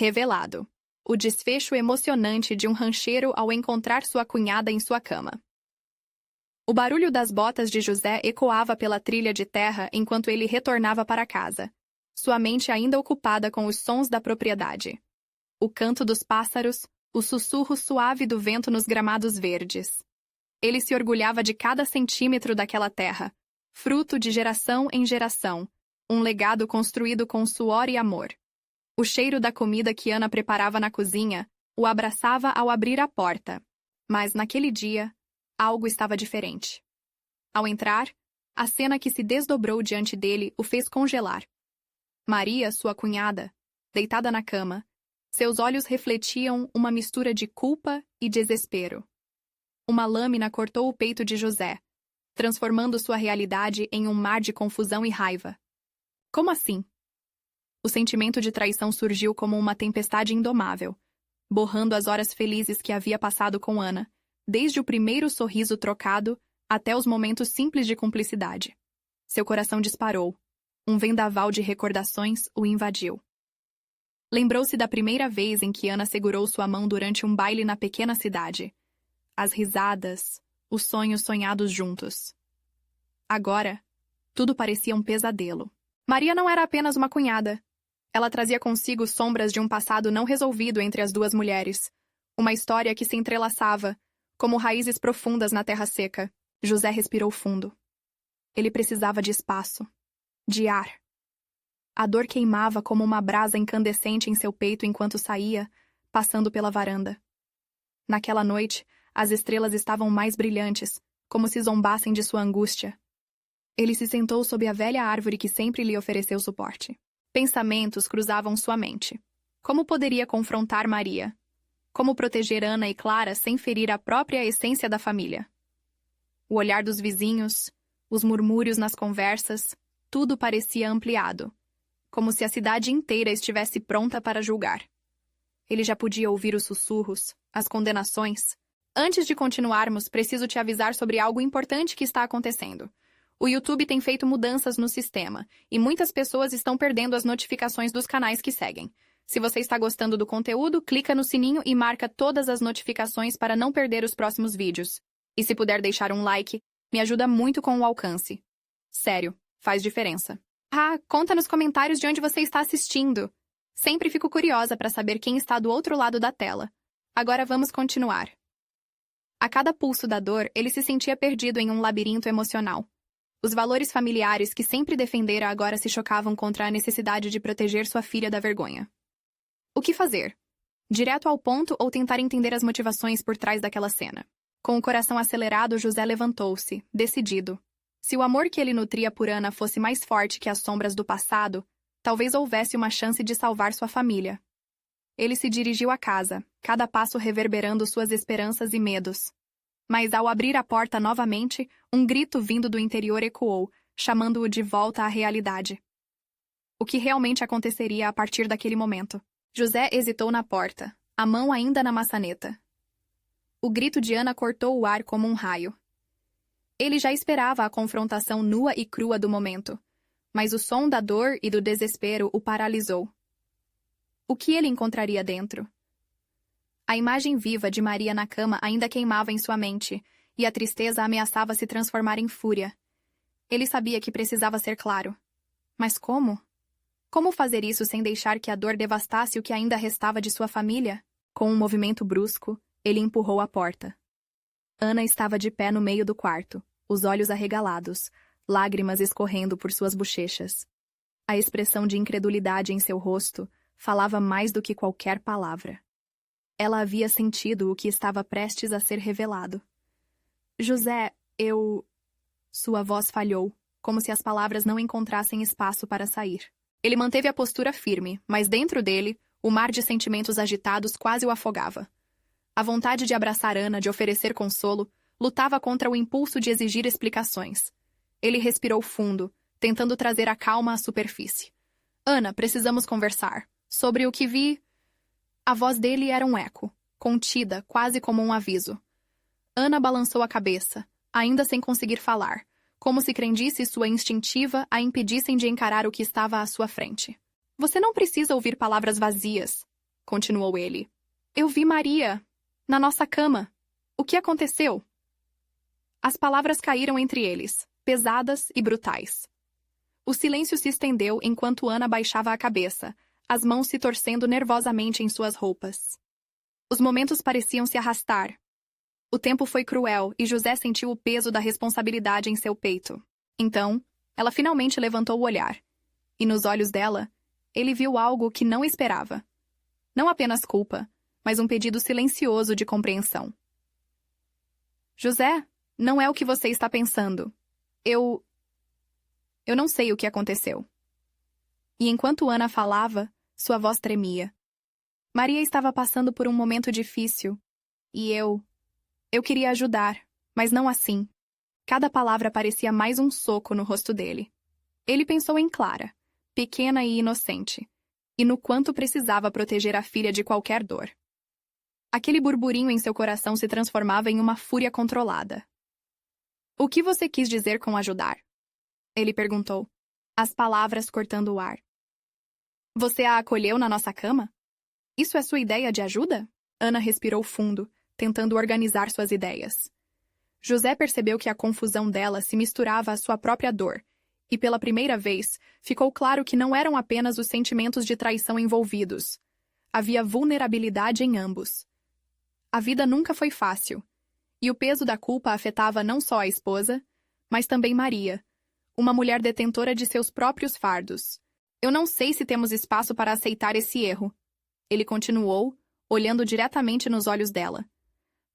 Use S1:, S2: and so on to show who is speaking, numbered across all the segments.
S1: Revelado. O desfecho emocionante de um rancheiro ao encontrar sua cunhada em sua cama. O barulho das botas de José ecoava pela trilha de terra enquanto ele retornava para casa, sua mente ainda ocupada com os sons da propriedade. O canto dos pássaros, o sussurro suave do vento nos gramados verdes. Ele se orgulhava de cada centímetro daquela terra, fruto de geração em geração, um legado construído com suor e amor. O cheiro da comida que Ana preparava na cozinha o abraçava ao abrir a porta. Mas, naquele dia, algo estava diferente. Ao entrar, a cena que se desdobrou diante dele o fez congelar. Maria, sua cunhada, deitada na cama, seus olhos refletiam uma mistura de culpa e desespero. Uma lâmina cortou o peito de José, transformando sua realidade em um mar de confusão e raiva. Como assim? O sentimento de traição surgiu como uma tempestade indomável, borrando as horas felizes que havia passado com Ana, desde o primeiro sorriso trocado até os momentos simples de cumplicidade. Seu coração disparou. Um vendaval de recordações o invadiu. Lembrou-se da primeira vez em que Ana segurou sua mão durante um baile na pequena cidade. As risadas, os sonhos sonhados juntos. Agora, tudo parecia um pesadelo. Maria não era apenas uma cunhada. Ela trazia consigo sombras de um passado não resolvido entre as duas mulheres. Uma história que se entrelaçava, como raízes profundas na terra seca. José respirou fundo. Ele precisava de espaço, de ar. A dor queimava como uma brasa incandescente em seu peito enquanto saía, passando pela varanda. Naquela noite, as estrelas estavam mais brilhantes, como se zombassem de sua angústia. Ele se sentou sob a velha árvore que sempre lhe ofereceu suporte. Pensamentos cruzavam sua mente. Como poderia confrontar Maria? Como proteger Ana e Clara sem ferir a própria essência da família? O olhar dos vizinhos, os murmúrios nas conversas, tudo parecia ampliado, como se a cidade inteira estivesse pronta para julgar. Ele já podia ouvir os sussurros, as condenações. Antes de continuarmos, preciso te avisar sobre algo importante que está acontecendo. O YouTube tem feito mudanças no sistema, e muitas pessoas estão perdendo as notificações dos canais que seguem. Se você está gostando do conteúdo, clica no sininho e marca todas as notificações para não perder os próximos vídeos. E se puder deixar um like, me ajuda muito com o alcance. Sério, faz diferença. Conta nos comentários de onde você está assistindo. Sempre fico curiosa para saber quem está do outro lado da tela. Agora vamos continuar. A cada pulso da dor, ele se sentia perdido em um labirinto emocional. Os valores familiares que sempre defendera agora se chocavam contra a necessidade de proteger sua filha da vergonha. O que fazer? Direto ao ponto ou tentar entender as motivações por trás daquela cena? Com o coração acelerado, José levantou-se, decidido. Se o amor que ele nutria por Ana fosse mais forte que as sombras do passado, talvez houvesse uma chance de salvar sua família. Ele se dirigiu à casa, cada passo reverberando suas esperanças e medos. Mas ao abrir a porta novamente, um grito vindo do interior ecoou, chamando-o de volta à realidade. O que realmente aconteceria a partir daquele momento? José hesitou na porta, a mão ainda na maçaneta. O grito de Ana cortou o ar como um raio. Ele já esperava a confrontação nua e crua do momento, mas o som da dor e do desespero o paralisou. O que ele encontraria dentro? A imagem viva de Maria na cama ainda queimava em sua mente, e a tristeza ameaçava se transformar em fúria. Ele sabia que precisava ser claro. Mas como? Como fazer isso sem deixar que a dor devastasse o que ainda restava de sua família? Com um movimento brusco, ele empurrou a porta. Ana estava de pé no meio do quarto, os olhos arregalados, lágrimas escorrendo por suas bochechas. A expressão de incredulidade em seu rosto falava mais do que qualquer palavra. Ela havia sentido o que estava prestes a ser revelado. José, Sua voz falhou, como se as palavras não encontrassem espaço para sair. Ele manteve a postura firme, mas dentro dele, o mar de sentimentos agitados quase o afogava. A vontade de abraçar Ana, de oferecer consolo, lutava contra o impulso de exigir explicações. Ele respirou fundo, tentando trazer a calma à superfície. Ana, precisamos conversar. Sobre o que vi... A voz dele era um eco, contida, quase como um aviso. Ana balançou a cabeça, ainda sem conseguir falar, como se crendice sua instintiva a impedissem de encarar o que estava à sua frente. Você não precisa ouvir palavras vazias. continuou ele. Eu vi Maria, na nossa cama. O que aconteceu? As palavras caíram entre eles, pesadas e brutais. O silêncio se estendeu enquanto Ana baixava a cabeça, as mãos se torcendo nervosamente em suas roupas. Os momentos pareciam se arrastar. O tempo foi cruel e José sentiu o peso da responsabilidade em seu peito. Então, ela finalmente levantou o olhar. E nos olhos dela, ele viu algo que não esperava. Não apenas culpa, mas um pedido silencioso de compreensão. José, não é o que você está pensando. Eu não sei o que aconteceu. E enquanto Ana falava, sua voz tremia. Maria estava passando por um momento difícil. E eu queria ajudar, mas não assim. Cada palavra parecia mais um soco no rosto dele. Ele pensou em Clara, pequena e inocente, e no quanto precisava proteger a filha de qualquer dor. Aquele burburinho em seu coração se transformava em uma fúria controlada. O que você quis dizer com ajudar? Ele perguntou, as palavras cortando o ar. Você a acolheu na nossa cama? Isso é sua ideia de ajuda? Ana respirou fundo, tentando organizar suas ideias. José percebeu que a confusão dela se misturava à sua própria dor, e pela primeira vez ficou claro que não eram apenas os sentimentos de traição envolvidos. Havia vulnerabilidade em ambos. A vida nunca foi fácil, e o peso da culpa afetava não só a esposa, mas também Maria, uma mulher detentora de seus próprios fardos. Eu não sei se temos espaço para aceitar esse erro. Ele continuou, olhando diretamente nos olhos dela.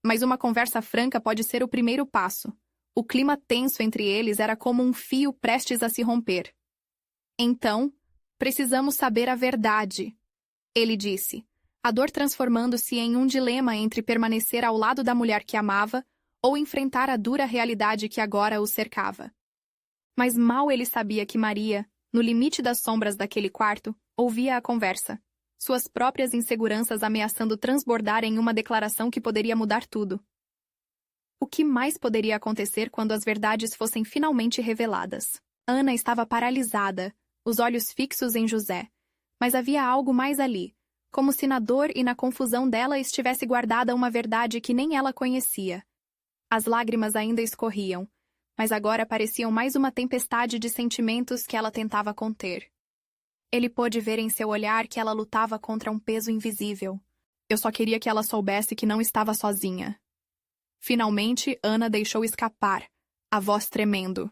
S1: Mas uma conversa franca pode ser o primeiro passo. O clima tenso entre eles era como um fio prestes a se romper. Então, precisamos saber a verdade, ele disse, a dor transformando-se em um dilema entre permanecer ao lado da mulher que amava ou enfrentar a dura realidade que agora o cercava. Mas mal ele sabia que Maria, no limite das sombras daquele quarto, ouvia a conversa, suas próprias inseguranças ameaçando transbordar em uma declaração que poderia mudar tudo. O que mais poderia acontecer quando as verdades fossem finalmente reveladas? Ana estava paralisada, os olhos fixos em José, mas havia algo mais ali, como se na dor e na confusão dela estivesse guardada uma verdade que nem ela conhecia. As lágrimas ainda escorriam, mas agora pareciam mais uma tempestade de sentimentos que ela tentava conter. Ele pôde ver em seu olhar que ela lutava contra um peso invisível. Eu só queria que ela soubesse que não estava sozinha. Finalmente, Ana deixou escapar, a voz tremendo.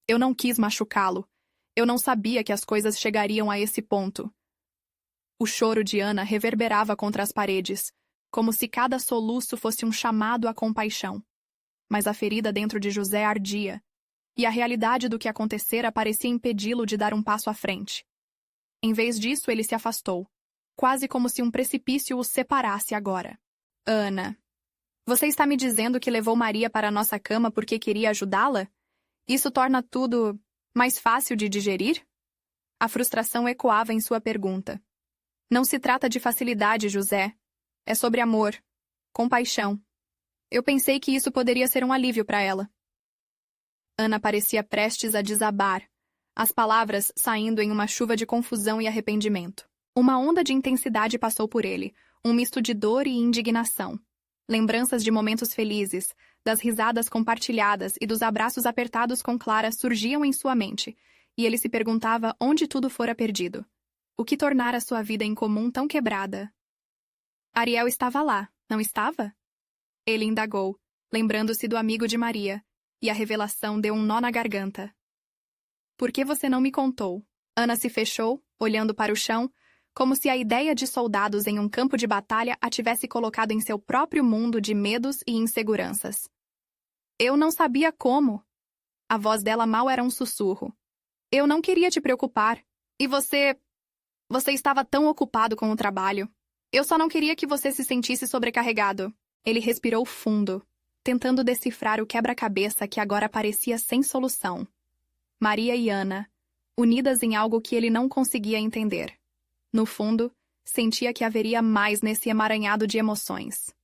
S1: Eu não quis machucá-lo. Eu não sabia que as coisas chegariam a esse ponto. O choro de Ana reverberava contra as paredes, como se cada soluço fosse um chamado à compaixão. Mas a ferida dentro de José ardia, e a realidade do que acontecera parecia impedi-lo de dar um passo à frente. Em vez disso, ele se afastou, quase como se um precipício os separasse agora. Ana, você está me dizendo que levou Maria para a nossa cama porque queria ajudá-la? Isso torna tudo mais fácil de digerir? A frustração ecoava em sua pergunta. Não se trata de facilidade, José. É sobre amor, compaixão. Eu pensei que isso poderia ser um alívio para ela. Ana parecia prestes a desabar, as palavras saindo em uma chuva de confusão e arrependimento. Uma onda de intensidade passou por ele, um misto de dor e indignação. Lembranças de momentos felizes, das risadas compartilhadas e dos abraços apertados com Clara surgiam em sua mente, e ele se perguntava onde tudo fora perdido. O que tornara sua vida em comum tão quebrada? Ariel estava lá, não estava? Ele indagou, lembrando-se do amigo de Maria, e a revelação deu um nó na garganta. Por que você não me contou? Ana se fechou, olhando para o chão, como se a ideia de soldados em um campo de batalha a tivesse colocado em seu próprio mundo de medos e inseguranças. Eu não sabia como. A voz dela mal era um sussurro. Eu não queria te preocupar. E você estava tão ocupado com o trabalho. Eu só não queria que você se sentisse sobrecarregado. Ele respirou fundo, tentando decifrar o quebra-cabeça que agora parecia sem solução. Maria e Ana, unidas em algo que ele não conseguia entender. No fundo, sentia que haveria mais nesse emaranhado de emoções.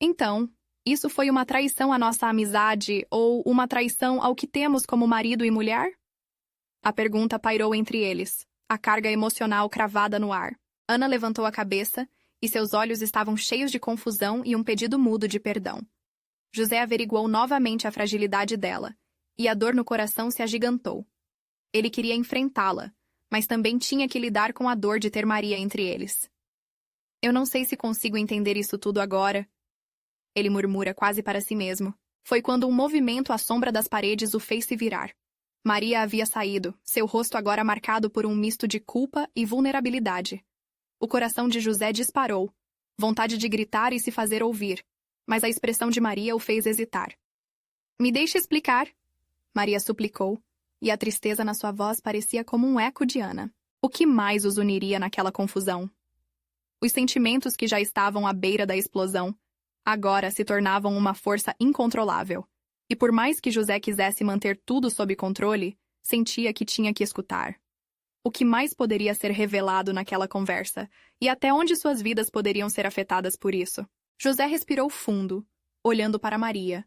S1: Então, isso foi uma traição à nossa amizade ou uma traição ao que temos como marido e mulher? A pergunta pairou entre eles, a carga emocional cravada no ar. Ana levantou a cabeça e seus olhos estavam cheios de confusão e um pedido mudo de perdão. José averiguou novamente a fragilidade dela, e a dor no coração se agigantou. Ele queria enfrentá-la, mas também tinha que lidar com a dor de ter Maria entre eles. Eu não sei se consigo entender isso tudo agora, ele murmura quase para si mesmo. Foi quando um movimento à sombra das paredes o fez se virar. Maria havia saído, seu rosto agora marcado por um misto de culpa e vulnerabilidade. O coração de José disparou, vontade de gritar e se fazer ouvir, mas a expressão de Maria o fez hesitar. Me deixe explicar, Maria suplicou, e a tristeza na sua voz parecia como um eco de Ana. O que mais os uniria naquela confusão? Os sentimentos que já estavam à beira da explosão, agora se tornavam uma força incontrolável, e por mais que José quisesse manter tudo sob controle, sentia que tinha que escutar. O que mais poderia ser revelado naquela conversa, e até onde suas vidas poderiam ser afetadas por isso? José respirou fundo, olhando para Maria.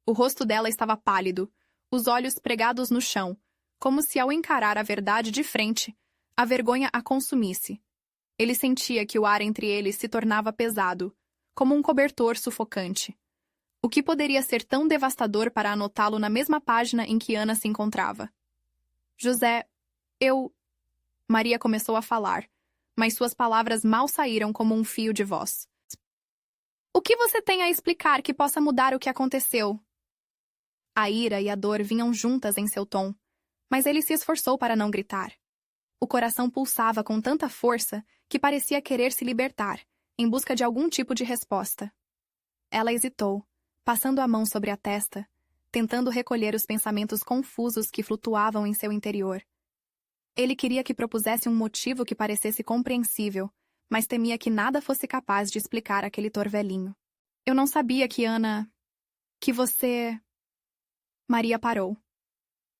S1: O rosto dela estava pálido, os olhos pregados no chão, como se ao encarar a verdade de frente, a vergonha a consumisse. Ele sentia que o ar entre eles se tornava pesado, como um cobertor sufocante. O que poderia ser tão devastador para anotá-lo na mesma página em que Ana se encontrava? José, Maria começou a falar, mas suas palavras mal saíram como um fio de voz. O que você tem a explicar que possa mudar o que aconteceu? A ira e a dor vinham juntas em seu tom, mas ele se esforçou para não gritar. O coração pulsava com tanta força que parecia querer se libertar, em busca de algum tipo de resposta. Ela hesitou, passando a mão sobre a testa, tentando recolher os pensamentos confusos que flutuavam em seu interior. Ele queria que propusesse um motivo que parecesse compreensível, mas temia que nada fosse capaz de explicar aquele torvelinho. Eu não sabia que Ana... que você... Maria parou.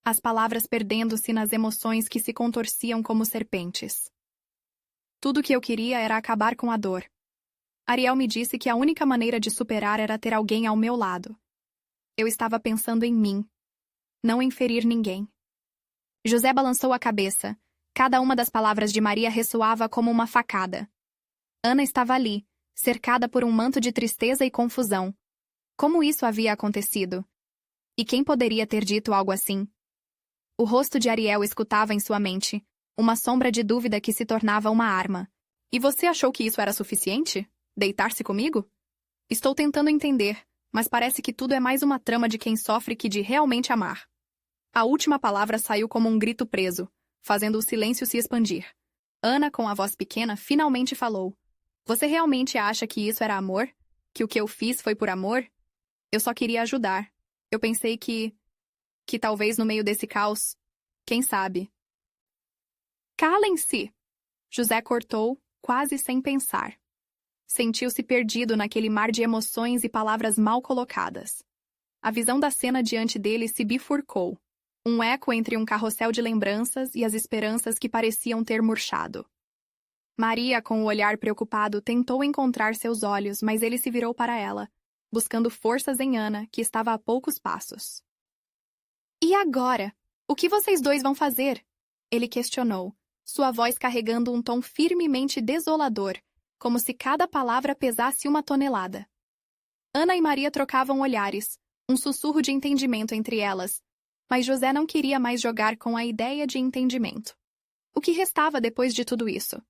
S1: As palavras perdendo-se nas emoções que se contorciam como serpentes. Tudo o que eu queria era acabar com a dor. Ariel me disse que a única maneira de superar era ter alguém ao meu lado. Eu estava pensando em mim, não em ferir ninguém. José balançou a cabeça. Cada uma das palavras de Maria ressoava como uma facada. Ana estava ali, cercada por um manto de tristeza e confusão. Como isso havia acontecido? E quem poderia ter dito algo assim? O rosto de Ariel escutava em sua mente, uma sombra de dúvida que se tornava uma arma. E você achou que isso era suficiente? Deitar-se comigo? Estou tentando entender, mas parece que tudo é mais uma trama de quem sofre que de realmente amar. A última palavra saiu como um grito preso, fazendo o silêncio se expandir. Ana, com a voz pequena, finalmente falou. Você realmente acha que isso era amor? Que o que eu fiz foi por amor? Eu só queria ajudar. Eu pensei que talvez no meio desse caos, quem sabe? Calem-se! José cortou, quase sem pensar. Sentiu-se perdido naquele mar de emoções e palavras mal colocadas. A visão da cena diante dele se bifurcou, um eco entre um carrossel de lembranças e as esperanças que pareciam ter murchado. Maria, com o olhar preocupado, tentou encontrar seus olhos, mas ele se virou para ela, buscando forças em Ana, que estava a poucos passos. E agora? O que vocês dois vão fazer? Ele questionou, sua voz carregando um tom firmemente desolador, como se cada palavra pesasse uma tonelada. Ana e Maria trocavam olhares, um sussurro de entendimento entre elas, mas José não queria mais jogar com a ideia de entendimento. O que restava depois de tudo isso?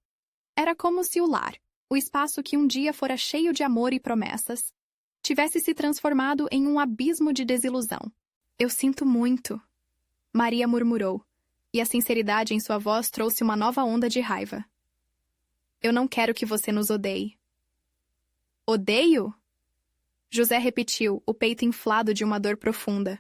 S1: Era como se o lar, o espaço que um dia fora cheio de amor e promessas, tivesse se transformado em um abismo de desilusão. Eu sinto muito, Maria murmurou, e a sinceridade em sua voz trouxe uma nova onda de raiva. Eu não quero que você nos odeie. Odeio? José repetiu, o peito inflado de uma dor profunda.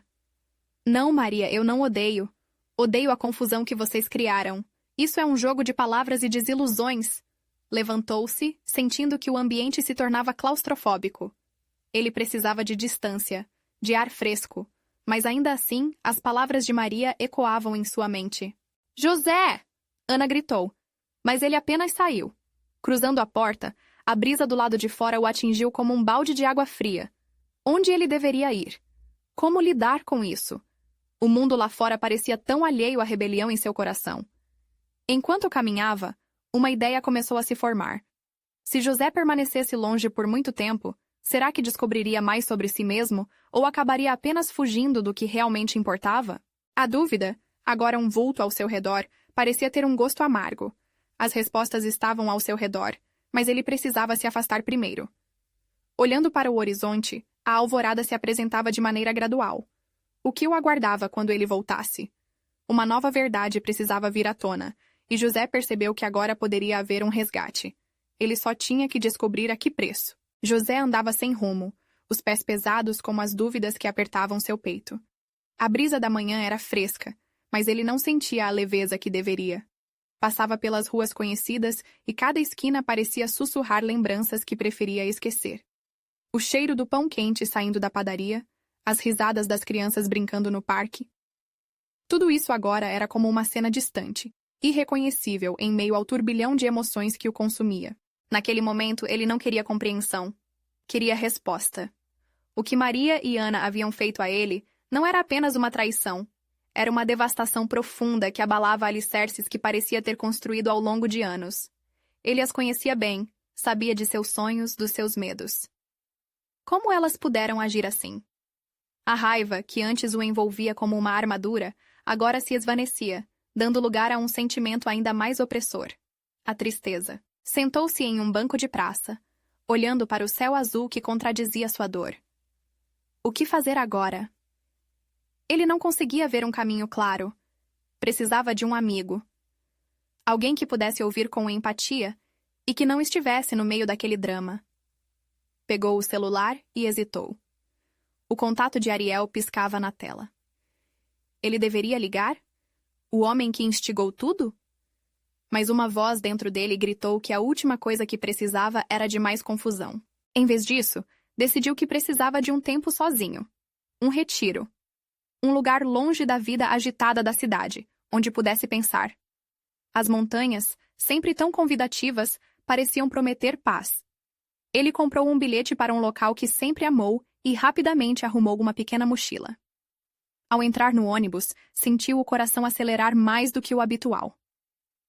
S1: Não, Maria, eu não odeio. Odeio a confusão que vocês criaram. Isso é um jogo de palavras e desilusões. Levantou-se, sentindo que o ambiente se tornava claustrofóbico. Ele precisava de distância, de ar fresco, mas ainda assim, as palavras de Maria ecoavam em sua mente. José! Ana gritou, mas ele apenas saiu. Cruzando a porta, a brisa do lado de fora o atingiu como um balde de água fria. Onde ele deveria ir? Como lidar com isso? O mundo lá fora parecia tão alheio à rebelião em seu coração. Enquanto caminhava, Uma ideia começou a se formar. Se José permanecesse longe por muito tempo, será que descobriria mais sobre si mesmo ou acabaria apenas fugindo do que realmente importava? A dúvida, agora um vulto ao seu redor, parecia ter um gosto amargo. As respostas estavam ao seu redor, mas ele precisava se afastar primeiro. Olhando para o horizonte, a alvorada se apresentava de maneira gradual. O que o aguardava quando ele voltasse? Uma nova verdade precisava vir à tona, e José percebeu que agora poderia haver um resgate. Ele só tinha que descobrir a que preço. José andava sem rumo, os pés pesados como as dúvidas que apertavam seu peito. A brisa da manhã era fresca, mas ele não sentia a leveza que deveria. Passava pelas ruas conhecidas e cada esquina parecia sussurrar lembranças que preferia esquecer. O cheiro do pão quente saindo da padaria, as risadas das crianças brincando no parque. Tudo isso agora era como uma cena distante, irreconhecível em meio ao turbilhão de emoções que o consumia. Naquele momento, ele não queria compreensão. Queria resposta. O que Maria e Ana haviam feito a ele não era apenas uma traição. Era uma devastação profunda que abalava alicerces que parecia ter construído ao longo de anos. Ele as conhecia bem, sabia de seus sonhos, dos seus medos. Como elas puderam agir assim? A raiva, que antes o envolvia como uma armadura, agora se esvanecia, dando lugar a um sentimento ainda mais opressor. A tristeza. Sentou-se em um banco de praça, olhando para o céu azul que contradizia sua dor. O que fazer agora? Ele não conseguia ver um caminho claro. Precisava de um amigo. Alguém que pudesse ouvir com empatia e que não estivesse no meio daquele drama. Pegou o celular e hesitou. O contato de Ariel piscava na tela. Ele deveria ligar? O homem que instigou tudo? Mas uma voz dentro dele gritou que a última coisa que precisava era de mais confusão. Em vez disso, decidiu que precisava de um tempo sozinho. Um retiro. Um lugar longe da vida agitada da cidade, onde pudesse pensar. As montanhas, sempre tão convidativas, pareciam prometer paz. Ele comprou um bilhete para um local que sempre amou e rapidamente arrumou uma pequena mochila. Ao entrar no ônibus, sentiu o coração acelerar mais do que o habitual.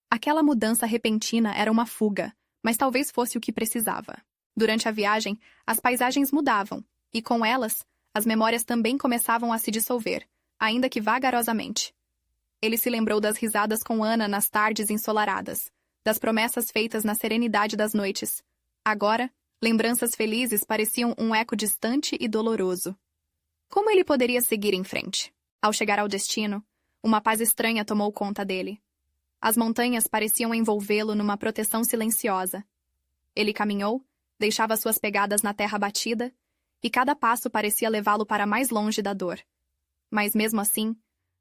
S1: Aquela mudança repentina era uma fuga, mas talvez fosse o que precisava. Durante a viagem, as paisagens mudavam, e com elas, as memórias também começavam a se dissolver, ainda que vagarosamente. Ele se lembrou das risadas com Ana nas tardes ensolaradas, das promessas feitas na serenidade das noites. Agora, lembranças felizes pareciam um eco distante e doloroso. Como ele poderia seguir em frente? Ao chegar ao destino, uma paz estranha tomou conta dele. As montanhas pareciam envolvê-lo numa proteção silenciosa. Ele caminhou, deixava suas pegadas na terra batida, e cada passo parecia levá-lo para mais longe da dor. Mas mesmo assim,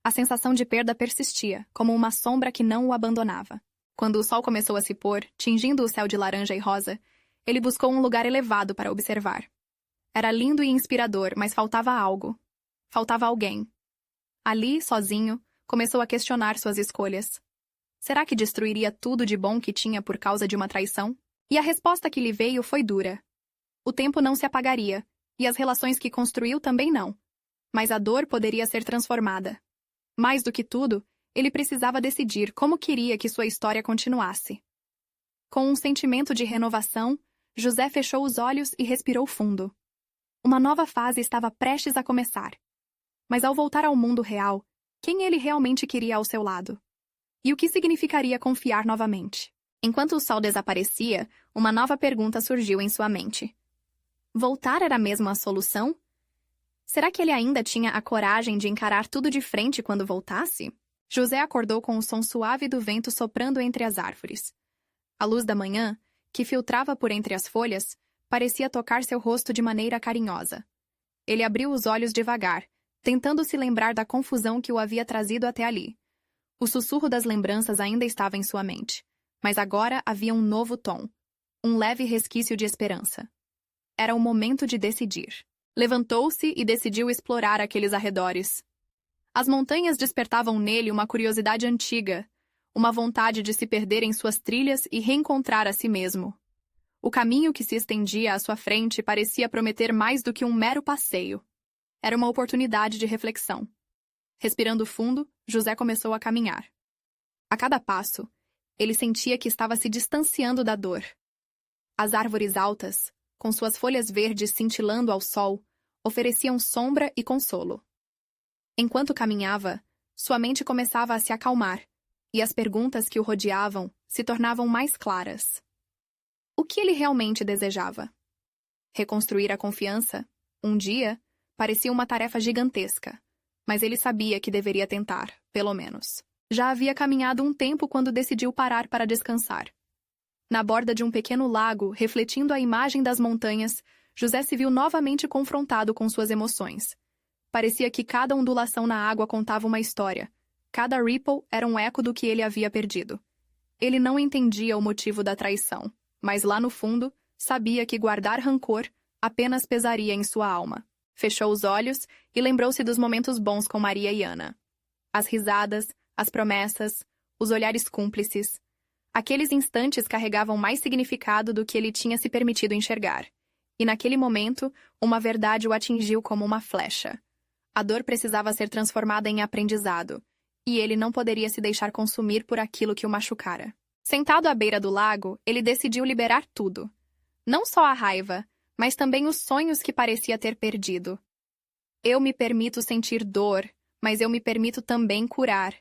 S1: a sensação de perda persistia, como uma sombra que não o abandonava. Quando o sol começou a se pôr, tingindo o céu de laranja e rosa, ele buscou um lugar elevado para observar. Era lindo e inspirador, mas faltava algo. Faltava alguém. Ali, sozinho, começou a questionar suas escolhas. Será que destruiria tudo de bom que tinha por causa de uma traição? E a resposta que lhe veio foi dura. O tempo não se apagaria, e as relações que construiu também não. Mas a dor poderia ser transformada. Mais do que tudo, ele precisava decidir como queria que sua história continuasse. Com um sentimento de renovação, José fechou os olhos e respirou fundo. Uma nova fase estava prestes a começar. Mas ao voltar ao mundo real, quem ele realmente queria ao seu lado? E o que significaria confiar novamente? Enquanto o sol desaparecia, uma nova pergunta surgiu em sua mente. Voltar era mesmo a solução? Será que ele ainda tinha a coragem de encarar tudo de frente quando voltasse? José acordou com o som suave do vento soprando entre as árvores. A luz da manhã, que filtrava por entre as folhas, parecia tocar seu rosto de maneira carinhosa. Ele abriu os olhos devagar, tentando se lembrar da confusão que o havia trazido até ali. O sussurro das lembranças ainda estava em sua mente, mas agora havia um novo tom, um leve resquício de esperança. Era o momento de decidir. Levantou-se e decidiu explorar aqueles arredores. As montanhas despertavam nele uma curiosidade antiga, uma vontade de se perder em suas trilhas e reencontrar a si mesmo. O caminho que se estendia à sua frente parecia prometer mais do que um mero passeio. Era uma oportunidade de reflexão. Respirando fundo, José começou a caminhar. A cada passo, Ele sentia que estava se distanciando da dor. As árvores altas, com suas folhas verdes cintilando ao sol, ofereciam sombra e consolo. Enquanto caminhava, sua mente começava a se acalmar, e as perguntas que o rodeavam se tornavam mais claras. O que ele realmente desejava? Reconstruir a confiança, um dia, parecia uma tarefa gigantesca, mas ele sabia que deveria tentar, pelo menos. Já havia caminhado um tempo quando decidiu parar para descansar. Na borda de um pequeno lago, refletindo a imagem das montanhas, José se viu novamente confrontado com suas emoções. Parecia que cada ondulação na água contava uma história. Cada ripple era um eco do que ele havia perdido. Ele não entendia o motivo da traição, mas lá no fundo, sabia que guardar rancor apenas pesaria em sua alma. Fechou os olhos e lembrou-se dos momentos bons com Maria e Ana. As risadas, as promessas, os olhares cúmplices. Aqueles instantes carregavam mais significado do que ele tinha se permitido enxergar. E naquele momento, uma verdade o atingiu como uma flecha. A dor precisava ser transformada em aprendizado, e ele não poderia se deixar consumir por aquilo que o machucara. Sentado à beira do lago, ele decidiu liberar tudo. Não só a raiva, mas também os sonhos que parecia ter perdido. Eu me permito sentir dor, mas eu me permito também curar,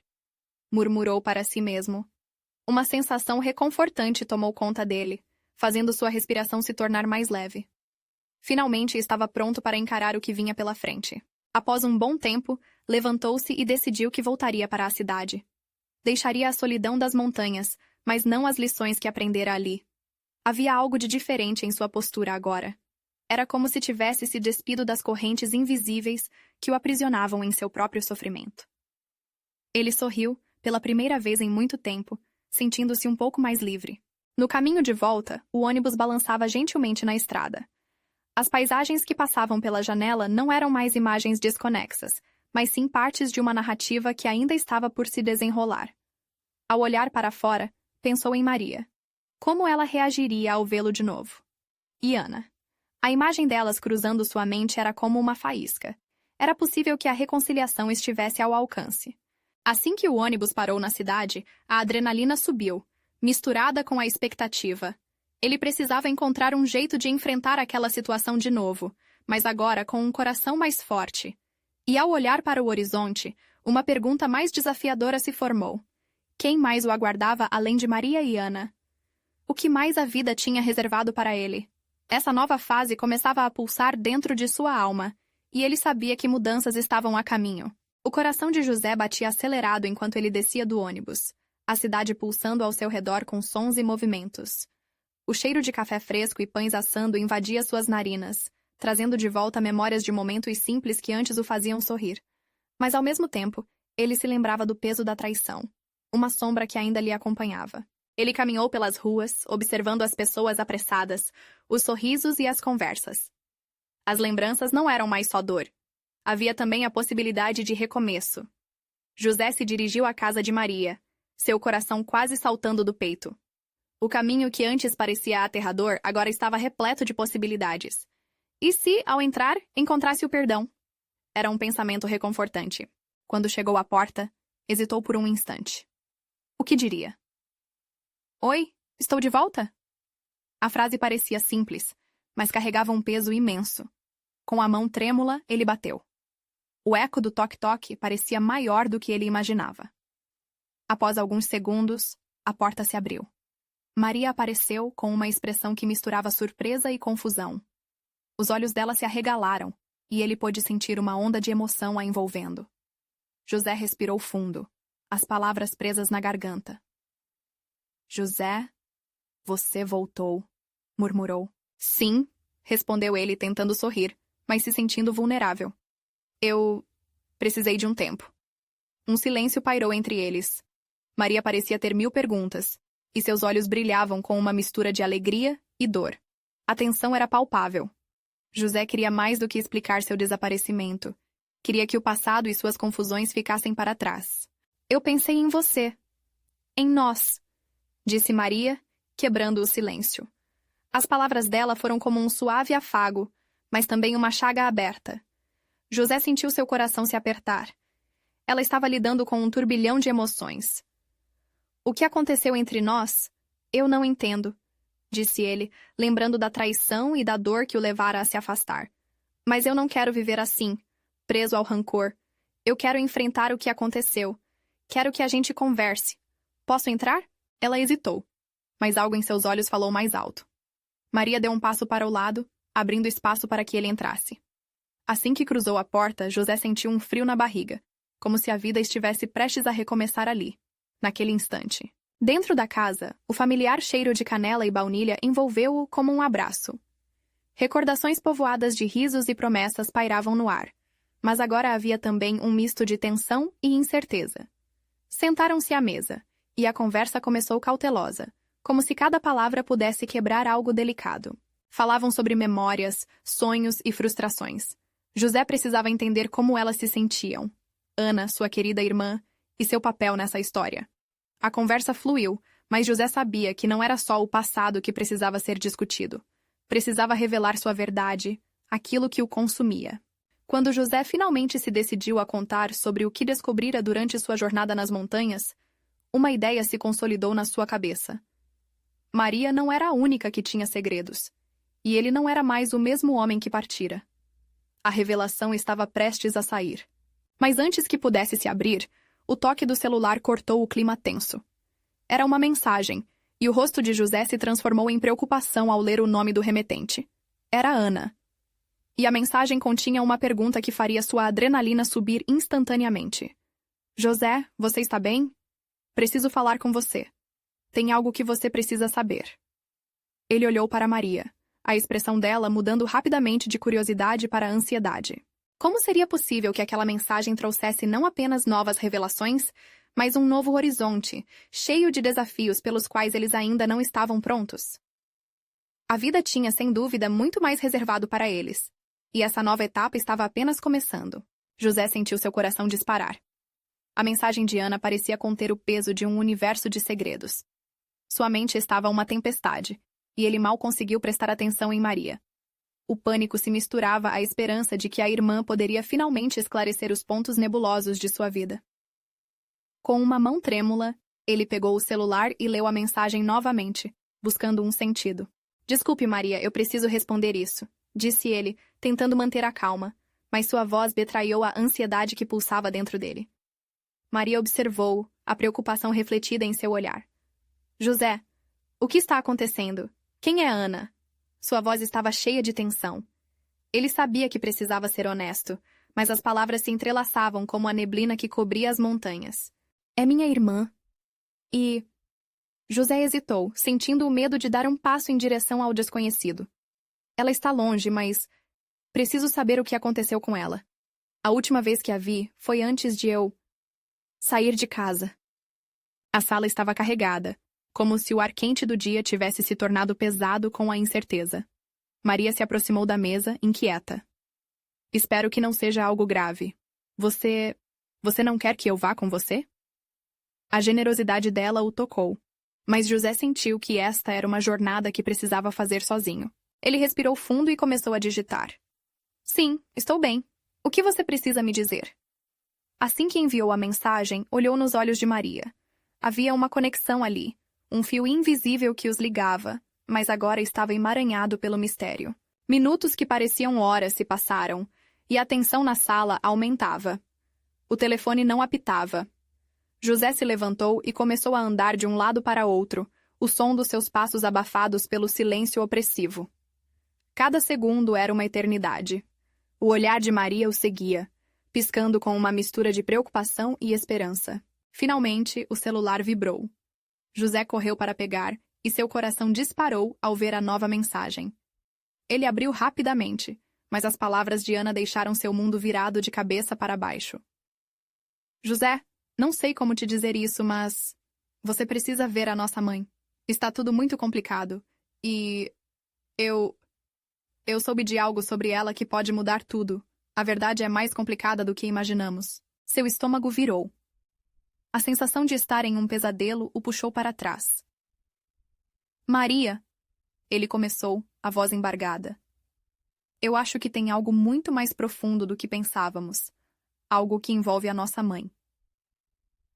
S1: murmurou para si mesmo. Uma sensação reconfortante tomou conta dele, fazendo sua respiração se tornar mais leve. Finalmente estava pronto para encarar o que vinha pela frente. Após um bom tempo, levantou-se e decidiu que voltaria para a cidade. Deixaria a solidão das montanhas, mas não as lições que aprendera ali. Havia algo de diferente em sua postura agora. Era como se tivesse se despido das correntes invisíveis que o aprisionavam em seu próprio sofrimento. Ele sorriu, pela primeira vez em muito tempo, sentindo-se um pouco mais livre. No caminho de volta, o ônibus balançava gentilmente na estrada. As paisagens que passavam pela janela não eram mais imagens desconexas, mas sim partes de uma narrativa que ainda estava por se desenrolar. Ao olhar para fora, pensou em Maria. Como ela reagiria ao vê-lo de novo? E Ana? A imagem delas cruzando sua mente era como uma faísca. Era possível que a reconciliação estivesse ao alcance. Assim que o ônibus parou na cidade, a adrenalina subiu, misturada com a expectativa. Ele precisava encontrar um jeito de enfrentar aquela situação de novo, mas agora com um coração mais forte. E ao olhar para o horizonte, uma pergunta mais desafiadora se formou. Quem mais o aguardava além de Maria e Ana? O que mais a vida tinha reservado para ele? Essa nova fase começava a pulsar dentro de sua alma, e ele sabia que mudanças estavam a caminho. O coração de José batia acelerado enquanto ele descia do ônibus, a cidade pulsando ao seu redor com sons e movimentos. O cheiro de café fresco e pães assando invadia suas narinas, trazendo de volta memórias de momentos simples que antes o faziam sorrir. Mas, ao mesmo tempo, ele se lembrava do peso da traição, uma sombra que ainda lhe acompanhava. Ele caminhou pelas ruas, observando as pessoas apressadas, os sorrisos e as conversas. As lembranças não eram mais só dor. Havia também a possibilidade de recomeço. José se dirigiu à casa de Maria, seu coração quase saltando do peito. O caminho que antes parecia aterrador agora estava repleto de possibilidades. E se, ao entrar, encontrasse o perdão? Era um pensamento reconfortante. Quando chegou à porta, hesitou por um instante. O que diria? Oi, estou de volta? A frase parecia simples, mas carregava um peso imenso. Com a mão trêmula, ele bateu. O eco do toque-toque parecia maior do que ele imaginava. Após alguns segundos, a porta se abriu. Maria apareceu com uma expressão que misturava surpresa e confusão. Os olhos dela se arregalaram, e ele pôde sentir uma onda de emoção a envolvendo. José respirou fundo, as palavras presas na garganta. José, você voltou, murmurou. Sim, respondeu ele tentando sorrir, mas se sentindo vulnerável. Eu precisei de um tempo. Um silêncio pairou entre eles. Maria parecia ter 1000 perguntas, e seus olhos brilhavam com uma mistura de alegria e dor. A tensão era palpável. José queria mais do que explicar seu desaparecimento. Queria que o passado e suas confusões ficassem para trás. Eu pensei em você. Em nós, disse Maria, quebrando o silêncio. As palavras dela foram como um suave afago, mas também uma chaga aberta. José sentiu seu coração se apertar. Ela estava lidando com um turbilhão de emoções. O que aconteceu entre nós? Eu não entendo, disse ele, lembrando da traição e da dor que o levara a se afastar. Mas eu não quero viver assim, preso ao rancor. Eu quero enfrentar o que aconteceu. Quero que a gente converse. Posso entrar? Ela hesitou, mas algo em seus olhos falou mais alto. Maria deu um passo para o lado, abrindo espaço para que ele entrasse. Assim que cruzou a porta, José sentiu um frio na barriga, como se a vida estivesse prestes a recomeçar ali, naquele instante. Dentro da casa, o familiar cheiro de canela e baunilha envolveu-o como um abraço. Recordações povoadas de risos e promessas pairavam no ar, mas agora havia também um misto de tensão e incerteza. Sentaram-se à mesa, e a conversa começou cautelosa, como se cada palavra pudesse quebrar algo delicado. Falavam sobre memórias, sonhos e frustrações. José precisava entender como elas se sentiam. Ana, sua querida irmã, e seu papel nessa história. A conversa fluiu, mas José sabia que não era só o passado que precisava ser discutido. Precisava revelar sua verdade, aquilo que o consumia. Quando José finalmente se decidiu a contar sobre o que descobrira durante sua jornada nas montanhas, uma ideia se consolidou na sua cabeça. Maria não era a única que tinha segredos, e ele não era mais o mesmo homem que partira. A revelação estava prestes a sair. Mas antes que pudesse se abrir, o toque do celular cortou o clima tenso. Era uma mensagem, e o rosto de José se transformou em preocupação ao ler o nome do remetente. Era Ana. E a mensagem continha uma pergunta que faria sua adrenalina subir instantaneamente. José, você está bem? Preciso falar com você. Tem algo que você precisa saber. Ele olhou para Maria, a expressão dela mudando rapidamente de curiosidade para ansiedade. Como seria possível que aquela mensagem trouxesse não apenas novas revelações, mas um novo horizonte, cheio de desafios pelos quais eles ainda não estavam prontos? A vida tinha, sem dúvida, muito mais reservado para eles, e essa nova etapa estava apenas começando. José sentiu seu coração disparar. A mensagem de Ana parecia conter o peso de um universo de segredos. Sua mente estava uma tempestade, e ele mal conseguiu prestar atenção em Maria. O pânico se misturava à esperança de que a irmã poderia finalmente esclarecer os pontos nebulosos de sua vida. Com uma mão trêmula, ele pegou o celular e leu a mensagem novamente, buscando um sentido. Desculpe, Maria, eu preciso responder isso, disse ele, tentando manter a calma, mas sua voz betraiu a ansiedade que pulsava dentro dele. Maria observou, a preocupação refletida em seu olhar. José, o que está acontecendo? Quem é Ana? Sua voz estava cheia de tensão. Ele sabia que precisava ser honesto, mas as palavras se entrelaçavam como a neblina que cobria as montanhas. É minha irmã. E... José hesitou, sentindo o medo de dar um passo em direção ao desconhecido. Ela está longe, mas... preciso saber o que aconteceu com ela. A última vez que a vi foi antes de eu... sair de casa. A sala estava carregada, como se o ar quente do dia tivesse se tornado pesado com a incerteza. Maria se aproximou da mesa, inquieta. Espero que não seja algo grave. Você não quer que eu vá com você? A generosidade dela o tocou, mas José sentiu que esta era uma jornada que precisava fazer sozinho. Ele respirou fundo e começou a digitar. Sim, estou bem. O que você precisa me dizer? Assim que enviou a mensagem, olhou nos olhos de Maria. Havia uma conexão ali, um fio invisível que os ligava, mas agora estava emaranhado pelo mistério. Minutos que pareciam horas se passaram, e a tensão na sala aumentava. O telefone não apitava. José se levantou e começou a andar de um lado para outro, o som dos seus passos abafados pelo silêncio opressivo. Cada segundo era uma eternidade. O olhar de Maria o seguia, piscando com uma mistura de preocupação e esperança. Finalmente, o celular vibrou. José correu para pegar, e seu coração disparou ao ver a nova mensagem. Ele abriu rapidamente, mas as palavras de Ana deixaram seu mundo virado de cabeça para baixo. José, não sei como te dizer isso, mas... você precisa ver a nossa mãe. Está tudo muito complicado. E... Eu soube de algo sobre ela que pode mudar tudo. A verdade é mais complicada do que imaginamos. Seu estômago virou. A sensação de estar em um pesadelo o puxou para trás. Maria, ele começou, a voz embargada. Eu acho que tem algo muito mais profundo do que pensávamos. Algo que envolve a nossa mãe.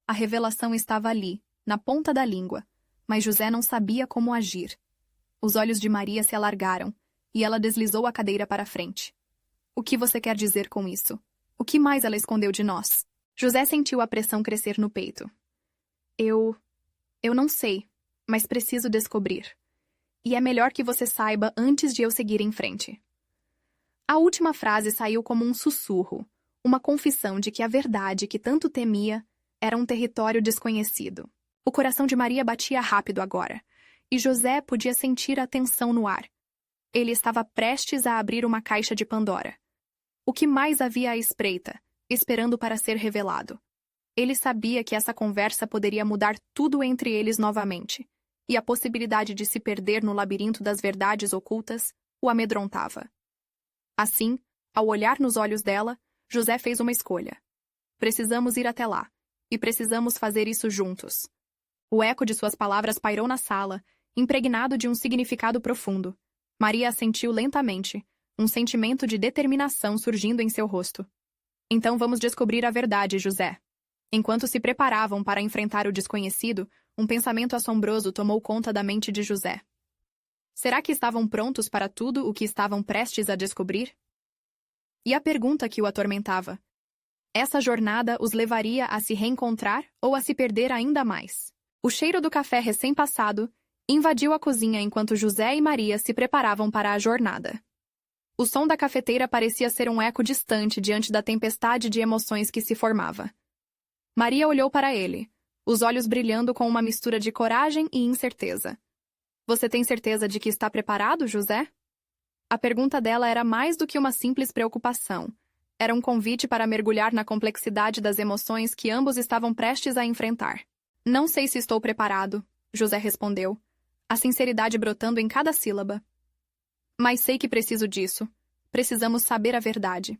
S1: A revelação estava ali, na ponta da língua, mas José não sabia como agir. Os olhos de Maria se alargaram, e ela deslizou a cadeira para a frente. O que você quer dizer com isso? O que mais ela escondeu de nós? José sentiu a pressão crescer no peito. Eu não sei, mas preciso descobrir. E é melhor que você saiba antes de eu seguir em frente. A última frase saiu como um sussurro, uma confissão de que a verdade que tanto temia era um território desconhecido. O coração de Maria batia rápido agora, e José podia sentir a tensão no ar. Ele estava prestes a abrir uma caixa de Pandora. O que mais havia à espreita, esperando para ser revelado? Ele sabia que essa conversa poderia mudar tudo entre eles novamente, e a possibilidade de se perder no labirinto das verdades ocultas o amedrontava. Assim, ao olhar nos olhos dela, José fez uma escolha. Precisamos ir até lá, e precisamos fazer isso juntos. O eco de suas palavras pairou na sala, impregnado de um significado profundo. Maria assentiu lentamente, um sentimento de determinação surgindo em seu rosto. Então vamos descobrir a verdade, José. Enquanto se preparavam para enfrentar o desconhecido, um pensamento assombroso tomou conta da mente de José. Será que estavam prontos para tudo o que estavam prestes a descobrir? E a pergunta que o atormentava: essa jornada os levaria a se reencontrar ou a se perder ainda mais? O cheiro do café recém-passado invadiu a cozinha enquanto José e Maria se preparavam para a jornada. O som da cafeteira parecia ser um eco distante diante da tempestade de emoções que se formava. Maria olhou para ele, os olhos brilhando com uma mistura de coragem e incerteza. Você tem certeza de que está preparado, José? A pergunta dela era mais do que uma simples preocupação. Era um convite para mergulhar na complexidade das emoções que ambos estavam prestes a enfrentar. Não sei se estou preparado, José respondeu, a sinceridade brotando em cada sílaba. Mas sei que preciso disso. Precisamos saber a verdade.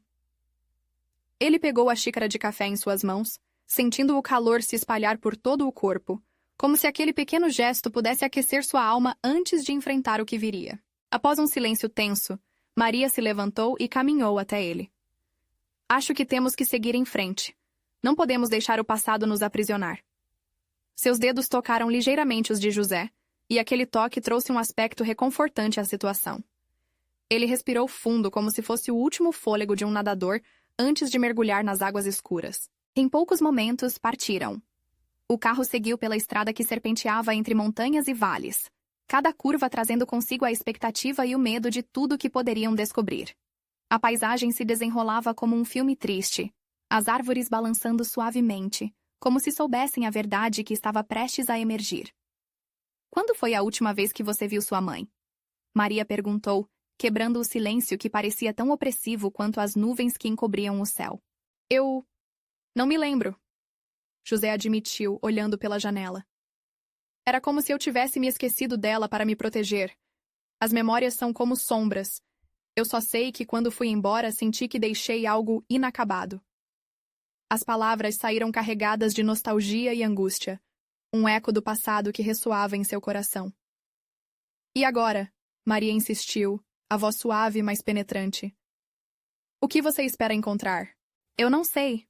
S1: Ele pegou a xícara de café em suas mãos, sentindo o calor se espalhar por todo o corpo, como se aquele pequeno gesto pudesse aquecer sua alma antes de enfrentar o que viria. Após um silêncio tenso, Maria se levantou e caminhou até ele. Acho que temos que seguir em frente. Não podemos deixar o passado nos aprisionar. Seus dedos tocaram ligeiramente os de José, e aquele toque trouxe um aspecto reconfortante à situação. Ele respirou fundo como se fosse o último fôlego de um nadador antes de mergulhar nas águas escuras. Em poucos momentos, partiram. O carro seguiu pela estrada que serpenteava entre montanhas e vales, cada curva trazendo consigo a expectativa e o medo de tudo que poderiam descobrir. A paisagem se desenrolava como um filme triste, as árvores balançando suavemente, como se soubessem a verdade que estava prestes a emergir. Quando foi a última vez que você viu sua mãe? Maria perguntou, quebrando o silêncio que parecia tão opressivo quanto as nuvens que encobriam o céu. Eu não me lembro, José admitiu, olhando pela janela. Era como se eu tivesse me esquecido dela para me proteger. As memórias são como sombras. Eu só sei que quando fui embora senti que deixei algo inacabado. As palavras saíram carregadas de nostalgia e angústia, um eco do passado que ressoava em seu coração. E agora? Maria insistiu, a voz suave mas penetrante. O que você espera encontrar? Eu não sei.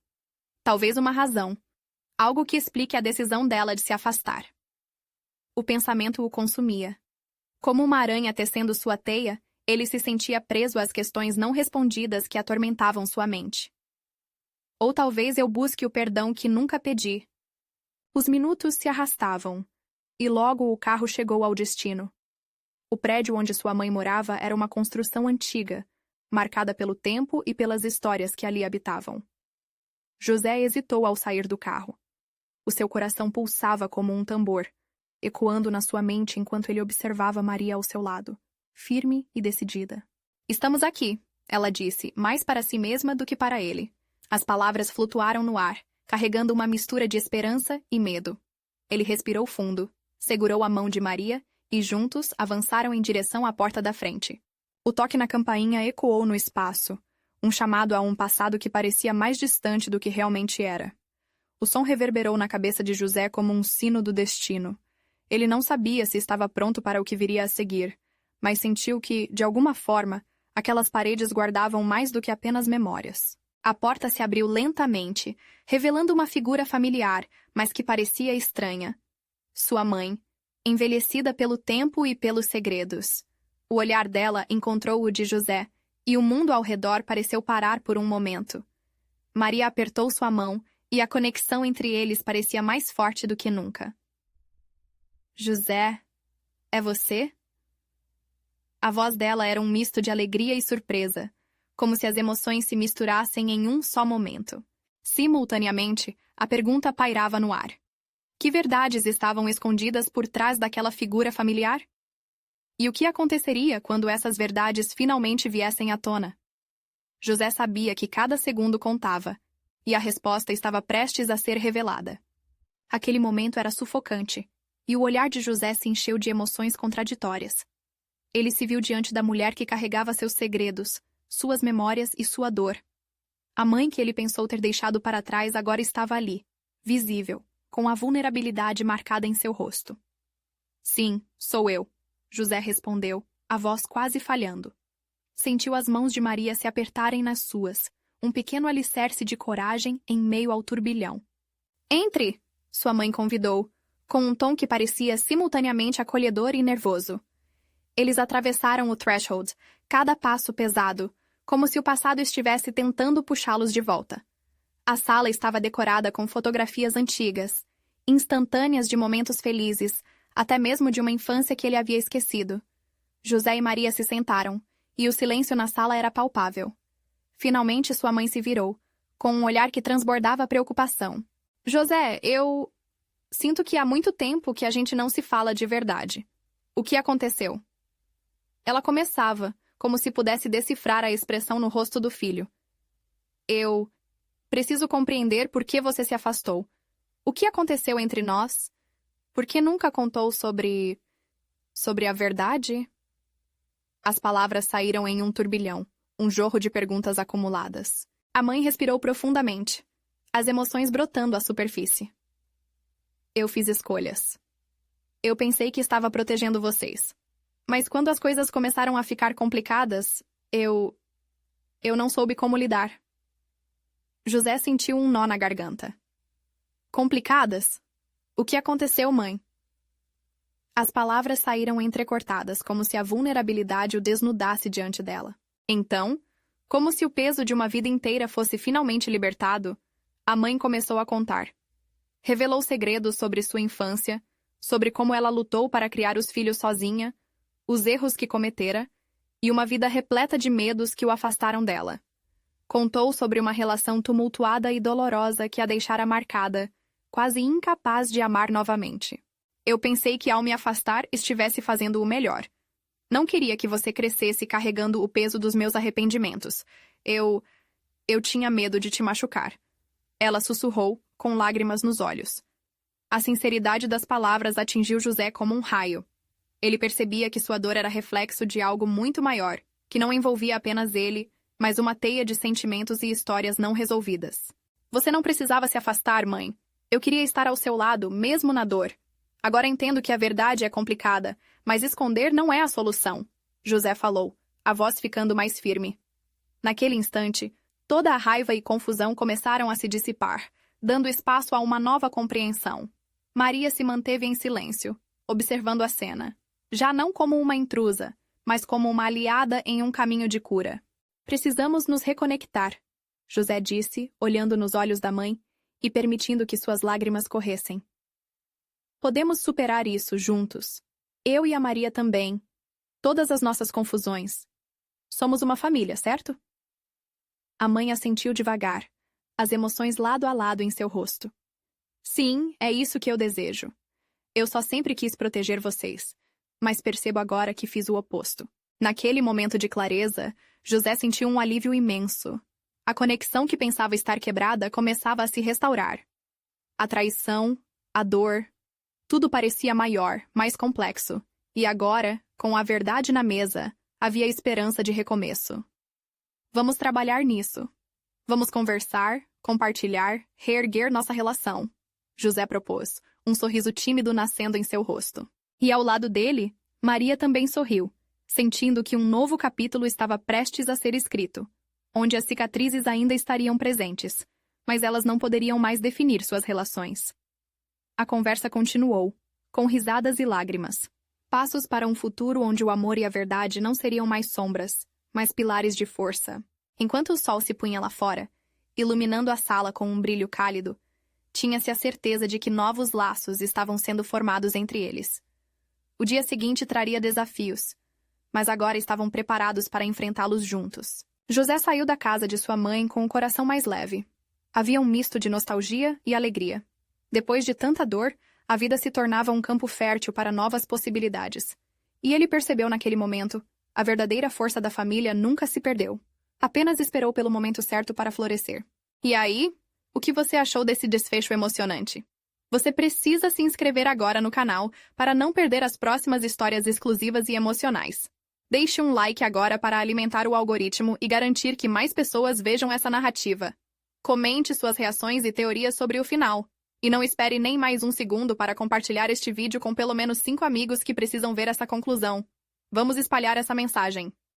S1: Talvez uma razão. Algo que explique a decisão dela de se afastar. O pensamento o consumia. Como uma aranha tecendo sua teia, ele se sentia preso às questões não respondidas que atormentavam sua mente. Ou talvez eu busque o perdão que nunca pedi. Os minutos se arrastavam, e logo o carro chegou ao destino. O prédio onde sua mãe morava era uma construção antiga, marcada pelo tempo e pelas histórias que ali habitavam. José hesitou ao sair do carro. O seu coração pulsava como um tambor, ecoando na sua mente enquanto ele observava Maria ao seu lado, firme e decidida. Estamos aqui, ela disse, mais para si mesma do que para ele. As palavras flutuaram no ar, carregando uma mistura de esperança e medo. Ele respirou fundo, segurou a mão de Maria e juntos avançaram em direção à porta da frente. O toque na campainha ecoou no espaço, um chamado a um passado que parecia mais distante do que realmente era. O som reverberou na cabeça de José como um sino do destino. Ele não sabia se estava pronto para o que viria a seguir, mas sentiu que, de alguma forma, aquelas paredes guardavam mais do que apenas memórias. A porta se abriu lentamente, revelando uma figura familiar, mas que parecia estranha. Sua mãe, envelhecida pelo tempo e pelos segredos. O olhar dela encontrou o de José, e o mundo ao redor pareceu parar por um momento. Maria apertou sua mão, e a conexão entre eles parecia mais forte do que nunca. José, é você? A voz dela era um misto de alegria e surpresa, como se as emoções se misturassem em um só momento. Simultaneamente, a pergunta pairava no ar. Que verdades estavam escondidas por trás daquela figura familiar? E o que aconteceria quando essas verdades finalmente viessem à tona? José sabia que cada segundo contava, e a resposta estava prestes a ser revelada. Aquele momento era sufocante, e o olhar de José se encheu de emoções contraditórias. Ele se viu diante da mulher que carregava seus segredos, suas memórias e sua dor. A mãe que ele pensou ter deixado para trás agora estava ali, visível, com a vulnerabilidade marcada em seu rosto. Sim, sou eu, José respondeu, a voz quase falhando. Sentiu as mãos de Maria se apertarem nas suas, um pequeno alicerce de coragem em meio ao turbilhão. Entre! Sua mãe convidou, com um tom que parecia simultaneamente acolhedor e nervoso. Eles atravessaram o threshold, cada passo pesado, como se o passado estivesse tentando puxá-los de volta. A sala estava decorada com fotografias antigas, instantâneas de momentos felizes, até mesmo de uma infância que ele havia esquecido. José e Maria se sentaram, e o silêncio na sala era palpável. Finalmente sua mãe se virou, com um olhar que transbordava preocupação. José, eu sinto que há muito tempo que a gente não se fala de verdade. O que aconteceu? Ela começava, como se pudesse decifrar a expressão no rosto do filho. Eu preciso compreender por que você se afastou. O que aconteceu entre nós? Por que nunca contou sobre a verdade? As palavras saíram em um turbilhão, um jorro de perguntas acumuladas. A mãe respirou profundamente, as emoções brotando à superfície. Eu fiz escolhas. Eu pensei que estava protegendo vocês. Mas quando as coisas começaram a ficar complicadas, eu não soube como lidar. José sentiu um nó na garganta. Complicadas? O que aconteceu, mãe? As palavras saíram entrecortadas, como se a vulnerabilidade o desnudasse diante dela. Então, como se o peso de uma vida inteira fosse finalmente libertado, a mãe começou a contar. Revelou segredos sobre sua infância, sobre como ela lutou para criar os filhos sozinha, os erros que cometera e uma vida repleta de medos que o afastaram dela. Contou sobre uma relação tumultuada e dolorosa que a deixara marcada, quase incapaz de amar novamente. Eu pensei que ao me afastar estivesse fazendo o melhor. Não queria que você crescesse carregando o peso dos meus arrependimentos. Eu tinha medo de te machucar. Ela sussurrou, com lágrimas nos olhos. A sinceridade das palavras atingiu José como um raio. Ele percebia que sua dor era reflexo de algo muito maior, que não envolvia apenas ele, mas uma teia de sentimentos e histórias não resolvidas. Você não precisava se afastar, mãe. Eu queria estar ao seu lado, mesmo na dor. Agora entendo que a verdade é complicada, mas esconder não é a solução, José falou, a voz ficando mais firme. Naquele instante, toda a raiva e confusão começaram a se dissipar, dando espaço a uma nova compreensão. Maria se manteve em silêncio, observando a cena. Já não como uma intrusa, mas como uma aliada em um caminho de cura. Precisamos nos reconectar, José disse, olhando nos olhos da mãe e permitindo que suas lágrimas corressem. Podemos superar isso juntos. Eu e a Maria também. Todas as nossas confusões. Somos uma família, certo? A mãe assentiu devagar, as emoções lado a lado em seu rosto. Sim, é isso que eu desejo. Eu só sempre quis proteger vocês. Mas percebo agora que fiz o oposto. Naquele momento de clareza, José sentiu um alívio imenso. A conexão que pensava estar quebrada começava a se restaurar. A traição, a dor, tudo parecia maior, mais complexo. E agora, com a verdade na mesa, havia esperança de recomeço. Vamos trabalhar nisso. Vamos conversar, compartilhar, reerguer nossa relação. José propôs, um sorriso tímido nascendo em seu rosto. E ao lado dele, Maria também sorriu, sentindo que um novo capítulo estava prestes a ser escrito, onde as cicatrizes ainda estariam presentes, mas elas não poderiam mais definir suas relações. A conversa continuou, com risadas e lágrimas. Passos para um futuro onde o amor e a verdade não seriam mais sombras, mas pilares de força. Enquanto o sol se punha lá fora, iluminando a sala com um brilho cálido, tinha-se a certeza de que novos laços estavam sendo formados entre eles. O dia seguinte traria desafios, mas agora estavam preparados para enfrentá-los juntos. José saiu da casa de sua mãe com o coração mais leve. Havia um misto de nostalgia e alegria. Depois de tanta dor, a vida se tornava um campo fértil para novas possibilidades. E ele percebeu naquele momento, a verdadeira força da família nunca se perdeu. Apenas esperou pelo momento certo para florescer. E aí, o que você achou desse desfecho emocionante? Você precisa se inscrever agora no canal para não perder as próximas histórias exclusivas e emocionais. Deixe um like agora para alimentar o algoritmo e garantir que mais pessoas vejam essa narrativa. Comente suas reações e teorias sobre o final. E não espere nem mais um segundo para compartilhar este vídeo com pelo menos 5 amigos que precisam ver essa conclusão. Vamos espalhar essa mensagem.